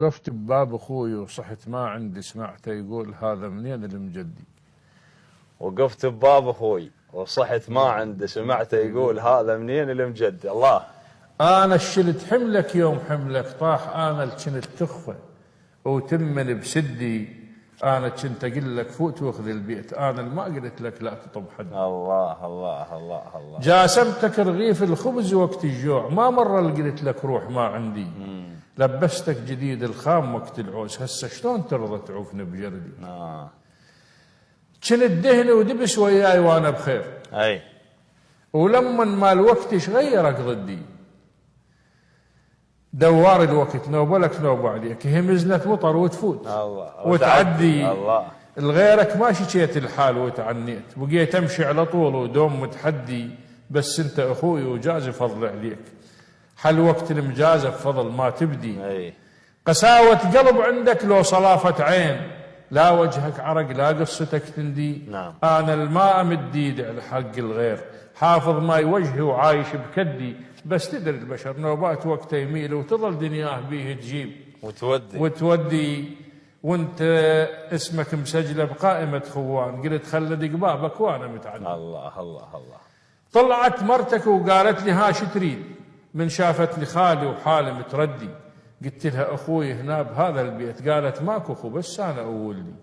وقفت بباب اخوي وصحت ما عندي، سمعته يقول هذا منين المجدي. وقفت بباب اخوي وصحت ما عنده، سمعته يقول هذا منين المجدي. الله. انا شلت حملك يوم حملك طاح، انا اللي كنت تخفى وتمن بسدي. انا كنت اقول لك فوت واخذ البيت، انا اللي ما قلت لك لا تطب حد. الله الله الله الله. جاسمتك رغيف الخبز وقت الجوع، ما مره قلت لك روح ما عندي. لبستك جديد الخام وقت العوز، هسه شلون ترضى تعوفني بجردي؟ كنت دهن ودبس وياي وانا بخير. اي. ولما مال وقتش غيرك ضدي. دوار الوقت نوبه لك نوبه عليك، هي مزنة مطر وتفوت الله وتعدي. الله. الغيرك ما شكيت الحال وتعنيت، بقيت امشي على طول ودوم متحدي، بس انت اخوي وجازي فضل عليك. حل وقت المجازة بفضل ما تبدي. اي. قساوة قلب عندك لو صلافة عين، لا وجهك عرق لا قصتك تندي. نعم. انا الماء مد ايدي على حق الغير، حافظ ماي وجهي وعايش بكدي. بس تدري البشر نوبات وقته يميل وتظل دنياه بيه تجيب وتودي وانت اسمك مسجله بقائمه خوان. قلت خلد قبابك وانا متعلم. الله الله الله. طلعت مرتك وقالت لي ها شو تريد؟ من شافت لي خالي وحالي متردي. قلت لها اخوي هنا بهذا البيت. قالت ماكو اخو بس انا اولي.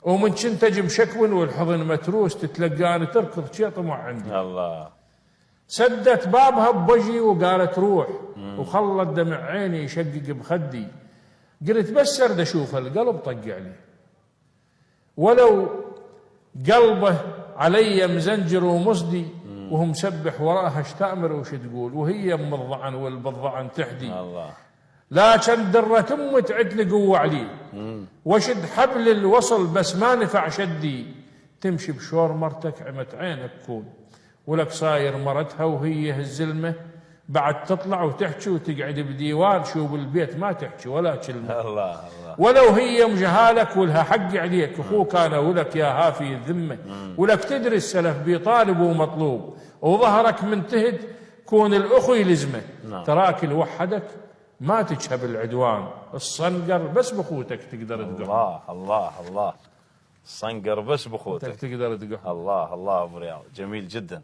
ومن كنت اجي مشكون والحضن متروس تتلقاني تركض شي طمع عندي. الله. سدت بابها بوجهي وقالت روح. وخلت دمع عيني يشقق بخدي. قلت بس ارد اشوف القلب طق عليه، ولو قلبه علي مزنجر ومصدي، وهو مسبح وراها ايش تامر وش تقول، وهي ام الضعن والبضعن تحدي. الله. لكن درة امي تعدني قوه عليه، وشد حبل الوصل بس ما نفع شدي. تمشي بشور مرتك عمت عينك كون، ولك صاير مرتها وهي الزلمه بعد تطلع وتحكي وتقعد بديوان شو بالبيت ما تحكي ولا كلمه. الله الله. ولو هي مجهالك ولها حق عليك، اخوك انا ولك يا هافي الذمه. ولك تدري السلف بيطالب ومطلوب، وظهرك منتهد كون الاخو يلزمه. تراك الوحدك ما تجهب العدوان، الصنقر بس بخوتك تقدر تقح. الله الله الله. الصنقر بس بخوتك تقدر تقح. الله الله ابو رياض، جميل جدا.